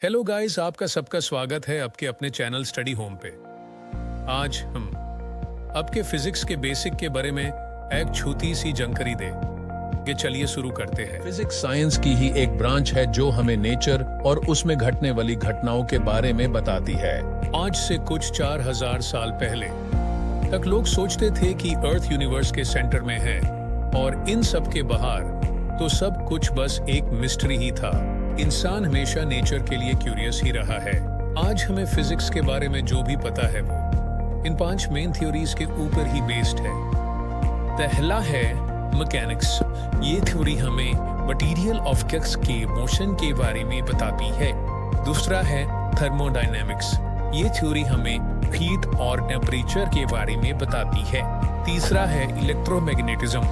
Hello guys, आपका सबका स्वागत है आपके अपने चैनल स्टडी होम पे। आज हम आपके फिजिक्स के बेसिक के बारे में एक छोटी सी जानकारी दे कि चलिए शुरू करते हैं। फिजिक्स साइंस की ही एक ब्रांच है जो हमें नेचर और उसमें घटने वाली घटनाओं के बारे में बताती है। आज से कुछ 4000 साल पहले तक लोग सोचते थे कि अर्थ यूनिवर्स के सेंटर में है और इन सब के बाहर तो सब कुछ बस एक मिस्ट्री ही था। इंसान हमेशा नेचर के लिए क्यूरियस ही रहा है। आज हमें फिजिक्स के बारे में जो भी पता है वो इन 5 मेन थ्योरीज के ऊपर ही बेस्ड है। पहला है मैकेनिक्स। ये थ्योरी हमें मटेरियल ऑब्जेक्ट्स के मोशन के बारे में बताती है। दूसरा है थर्मोडायनेमिक्स। ये थ्योरी हमें हीट और टेम्परेचर के बारे में बताती है। तीसरा है इलेक्ट्रोमैग्नेटिज्म।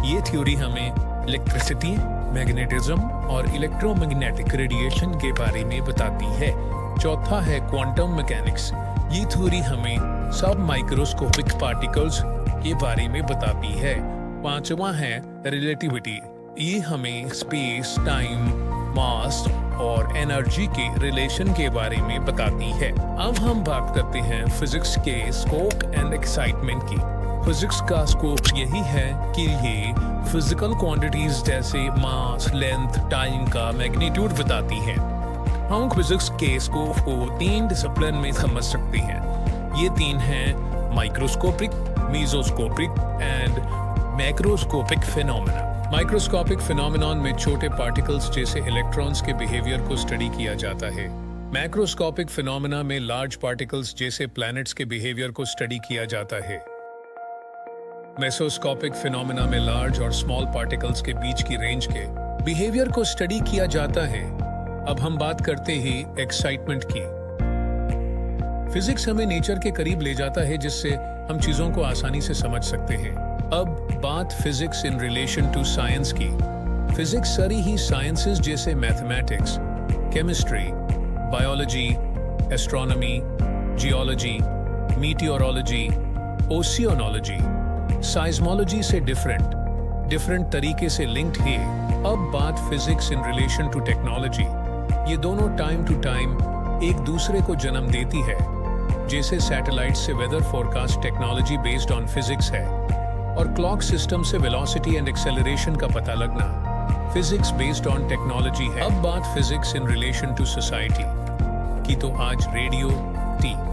ये थ्योरी हमें इलेक्ट्रिसिटी, मैग्नेटिज्म और इलेक्ट्रोमैग्नेटिक रेडिएशन के बारे में बताती है। चौथा है क्वांटम मैकेनिक्स। ये थ्योरी हमें सब माइक्रोस्कोपिक पार्टिकल्स के बारे में बताती है। पांचवा है रिलेटिविटी। ये हमें स्पेस, टाइम, मास और एनर्जी के रिलेशन के बारे में बताती है। अब हम बात करते हैं फिजिक्स के स्कोप एंड एक्साइटमेंट की। फिजिक्स का स्कोप यही है कि ये फिजिकल क्वांटिटीज जैसे मास, लेंथ, टाइम का मैग्नीट्यूड बताती है। हम फिजिक्स के स्कोप को 3 डिसिप्लिन में समझ सकते हैं। ये 3 हैं microscopic, mesoscopic and macroscopic phenomena. Microscopic phenomenon में छोटे पार्टिकल्स जैसे इलेक्ट्रॉन्स के बिहेवियर को स्टडी किया जाता है। मैक्रोस्कोपिक फिनोमेना में लार्ज पार्टिकल्स जैसे प्लैनेट्स के बिहेवियर को स्टडी किया जाता है। मेसोस्कोपिक फिनोमेना में लार्ज और स्मॉल पार्टिकल्स के बीच की रेंज के बिहेवियर को स्टडी किया जाता है। अब हम बात करते हैं एक्साइटमेंट की। फिजिक्स हमें नेचर के करीब ले जाता है जिससे हम चीजों को आसानी से समझ सकते हैं। अब बात physics in relation to science की। फिजिक्स सारी ही साइंसेस जैसे mathematics, chemistry, biology, astronomy, geology, meteorology, oceanology, seismology से डिफरेंट तरीके से लिंक्ड है। अब बात physics in relation to technology. ये दोनों टाइम टू टाइम एक दूसरे को जन्म देती है। जैसे सैटेलाइट से weather forecast technology based on physics है और क्लॉक सिस्टम से वेलोसिटी एंड एक्सेलरेशन का पता लगना फिजिक्स बेस्ड ऑन टेक्नोलॉजी है। अब बात physics in relation to society की, तो आज रेडियो, टीवी,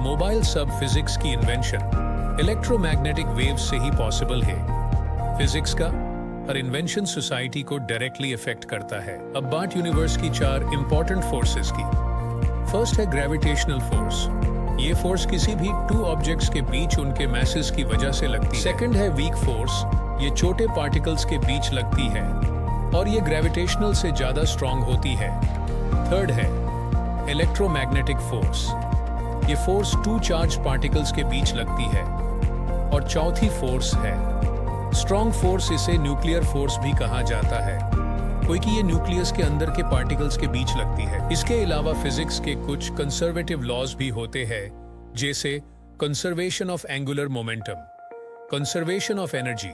मोबाइल सब फिजिक्स की इन्वेंशन इलेक्ट्रोमैग्नेटिक वेव्स से ही पॉसिबल है। फिजिक्स का हर इन्वेंशन सोसाइटी को डायरेक्टली इफेक्ट करता है। अब बात यूनिवर्स की 4 इंपॉर्टेंट फोर्सेस की। फर्स्ट है ग्रेविटेशनल फोर्स। ये फोर्स किसी भी 2 ऑब्जेक्ट्स के बीच उनके मैसेस की वजह से लगती है। सेकंड है वीक फोर्स। ये छोटे पार्टिकल्स के बीच लगती है और ये ग्रेविटेशनल से ज्यादा स्ट्रॉन्ग होती है। थर्ड है इलेक्ट्रोमैग्नेटिक फोर्स। ये फोर्स 2 चार्ज पार्टिकल्स के बीच लगती है। और चौथी फोर्स है स्ट्रॉन्ग फोर्स। इसे न्यूक्लियर फोर्स भी कहा जाता है क्योंकि ये न्यूक्लियस के अंदर के पार्टिकल्स के बीच लगती है। इसके अलावा फिजिक्स के कुछ कंजर्वेटिव लॉज भी होते हैं जैसे conservation of angular momentum, conservation of energy,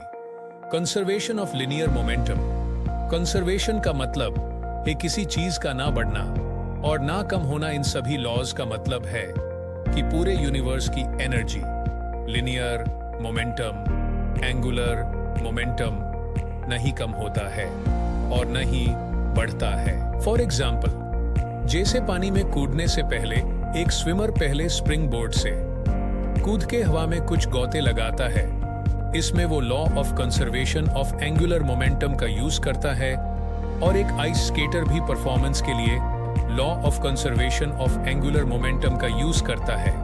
conservation of linear momentum. Conservation का मतलब है किसी चीज का ना बढ़ना और ना कम होना। इन सभी लॉज का मतलब है कि पूरे यूनिवर्स की energy, linear momentum, angular momentum नहीं कम होता है और न ही बढ़ता है। फॉर एग्जाम्पल, जैसे पानी में कूदने से पहले एक स्विमर पहले स्प्रिंग बोर्ड से कूद के हवा में कुछ गौते लगाता है। इसमें वो law of conservation of angular momentum का यूज करता है। और एक आइस स्केटर भी परफॉर्मेंस के लिए law of conservation of angular momentum का यूज करता है।